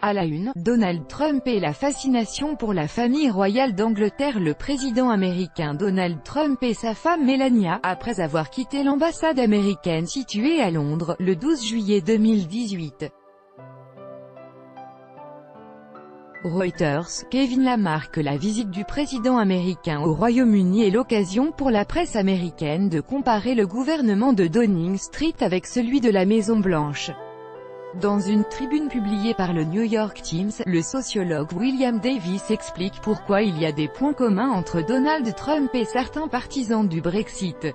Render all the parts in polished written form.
À la une, Donald Trump et la fascination pour la famille royale d'Angleterre. Le président américain Donald Trump et sa femme Melania, après avoir quitté l'ambassade américaine située à Londres, le 12 juillet 2018. Reuters, Kevin Lamarck. La visite du président américain au Royaume-Uni est l'occasion pour la presse américaine de comparer le gouvernement de Downing Street avec celui de la Maison-Blanche. Dans une tribune publiée par le New York Times, le sociologue William Davis explique pourquoi il y a des points communs entre Donald Trump et certains partisans du Brexit.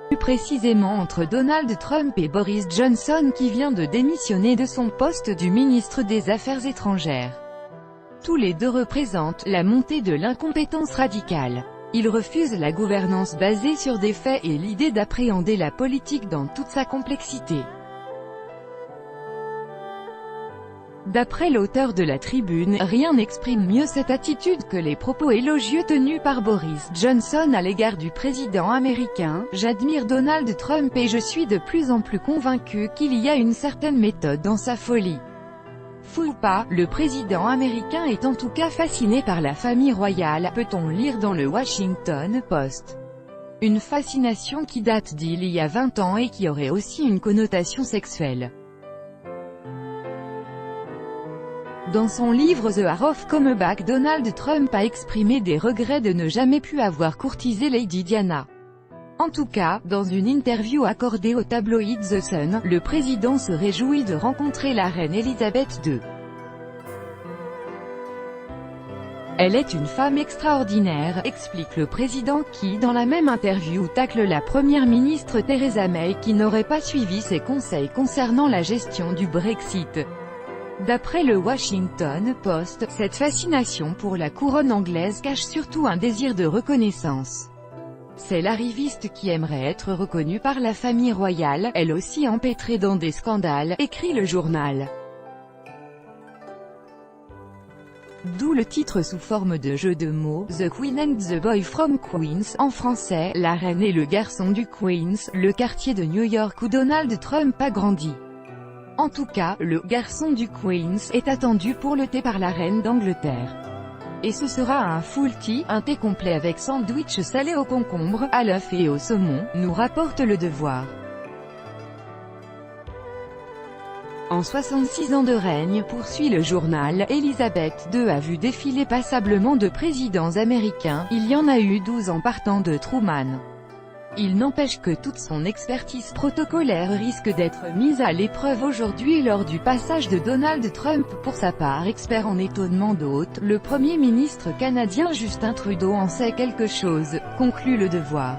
Plus précisément entre Donald Trump et Boris Johnson qui vient de démissionner de son poste du ministre des Affaires étrangères. Tous les deux représentent la montée de l'incompétence radicale. Ils refusent la gouvernance basée sur des faits et l'idée d'appréhender la politique dans toute sa complexité. D'après l'auteur de la tribune, rien n'exprime mieux cette attitude que les propos élogieux tenus par Boris Johnson à l'égard du président américain. « J'admire Donald Trump et je suis de plus en plus convaincu qu'il y a une certaine méthode dans sa folie. Fou ou pas, le président américain est en tout cas fasciné par la famille royale, peut-on lire dans le Washington Post. Une fascination qui date d'il y a 20 ans et qui aurait aussi une connotation sexuelle. Dans son livre The Art of Comeback, Donald Trump a exprimé des regrets de ne jamais pu avoir courtisé Lady Diana. En tout cas, dans une interview accordée au tabloïd The Sun, le président se réjouit de rencontrer la reine Elisabeth II. Elle est une femme extraordinaire, explique le président qui, dans la même interview, tacle la première ministre Theresa May qui n'aurait pas suivi ses conseils concernant la gestion du Brexit. D'après le Washington Post, cette fascination pour la couronne anglaise cache surtout un désir de reconnaissance. C'est l'arriviste qui aimerait être reconnue par la famille royale, elle aussi empêtrée dans des scandales, écrit le journal. D'où le titre sous forme de jeu de mots, The Queen and the Boy from Queens, en français, La reine et le garçon du Queens, le quartier de New York où Donald Trump a grandi. En tout cas, le garçon du Queens est attendu pour le thé par la reine d'Angleterre. Et ce sera un full tea, un thé complet avec sandwich salé au concombre, à l'œuf et au saumon, nous rapporte Le Devoir. En 66 ans de règne, poursuit le journal, Elisabeth II a vu défiler passablement de présidents américains, il y en a eu 12 en partant de Truman. Il n'empêche que toute son expertise protocolaire risque d'être mise à l'épreuve aujourd'hui lors du passage de Donald Trump. Pour sa part, expert en étonnement d'hôte, le Premier ministre canadien Justin Trudeau en sait quelque chose, conclut Le Devoir.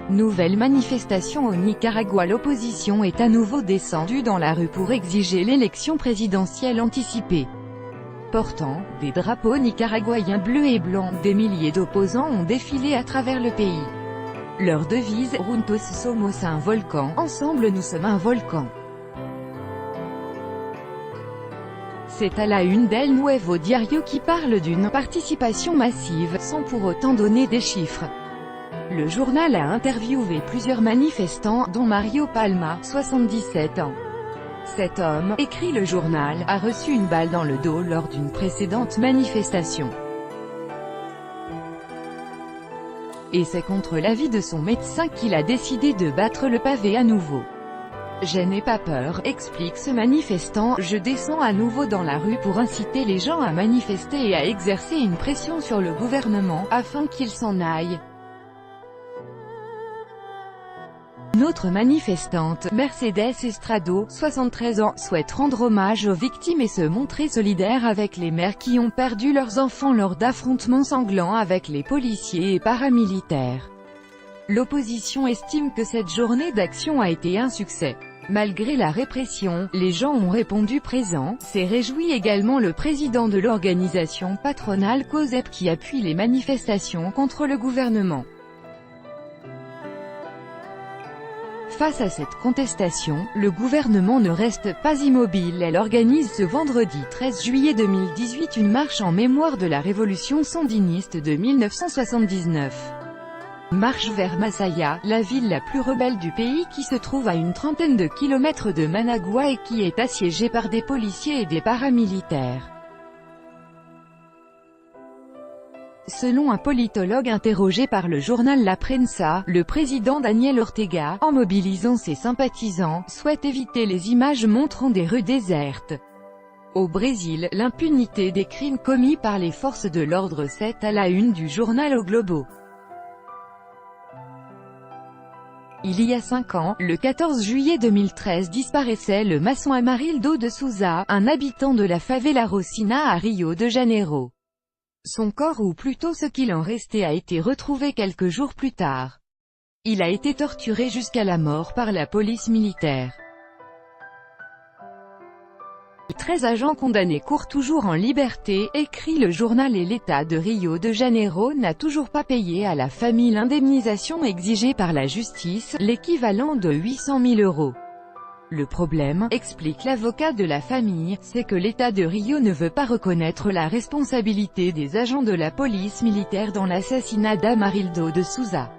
Nouvelle manifestation au Nicaragua. L'opposition est à nouveau descendue dans la rue pour exiger l'élection présidentielle anticipée. Portant des drapeaux nicaraguayens bleus et blancs, des milliers d'opposants ont défilé à travers le pays. Leur devise, Juntos somos un volcan, ensemble nous sommes un volcan. C'est à la une d'El Nuevo Diario qui parle d'une participation massive, sans pour autant donner des chiffres. Le journal a interviewé plusieurs manifestants, dont Mario Palma, 77 ans. Cet homme, écrit le journal, a reçu une balle dans le dos lors d'une précédente manifestation. Et c'est contre l'avis de son médecin qu'il a décidé de battre le pavé à nouveau. Je n'ai pas peur, explique ce manifestant, je descends à nouveau dans la rue pour inciter les gens à manifester et à exercer une pression sur le gouvernement, afin qu'il s'en aille. Une autre manifestante, Mercedes Estrado, 73 ans, souhaite rendre hommage aux victimes et se montrer solidaire avec les mères qui ont perdu leurs enfants lors d'affrontements sanglants avec les policiers et paramilitaires. L'opposition estime que cette journée d'action a été un succès. Malgré la répression, les gens ont répondu présents, s'est réjoui également le président de l'organisation patronale COSEP qui appuie les manifestations contre le gouvernement. Face à cette contestation, le gouvernement ne reste pas immobile. Elle organise ce vendredi 13 juillet 2018 une marche en mémoire de la révolution sandiniste de 1979. marche vers Masaya, la ville la plus rebelle du pays qui se trouve à une trentaine de kilomètres de Managua et qui est assiégée par des policiers et des paramilitaires. Selon un politologue interrogé par le journal La Prensa, le président Daniel Ortega, en mobilisant ses sympathisants, souhaite éviter les images montrant des rues désertes. Au Brésil, l'impunité des crimes commis par les forces de l'ordre, c'est à la une du journal O Globo. Il y a 5 ans, le 14 juillet 2013 disparaissait le maçon Amarildo de Souza, un habitant de la favela Rosina à Rio de Janeiro. Son corps, ou plutôt ce qu'il en restait, a été retrouvé quelques jours plus tard. Il a été torturé jusqu'à la mort par la police militaire. 13 agents condamnés courent toujours en liberté, écrit le journal, et l'État de Rio de Janeiro n'a toujours pas payé à la famille l'indemnisation exigée par la justice, l'équivalent de 800 000 €. Le problème, explique l'avocat de la famille, c'est que l'État de Rio ne veut pas reconnaître la responsabilité des agents de la police militaire dans l'assassinat d'Amarildo de Souza.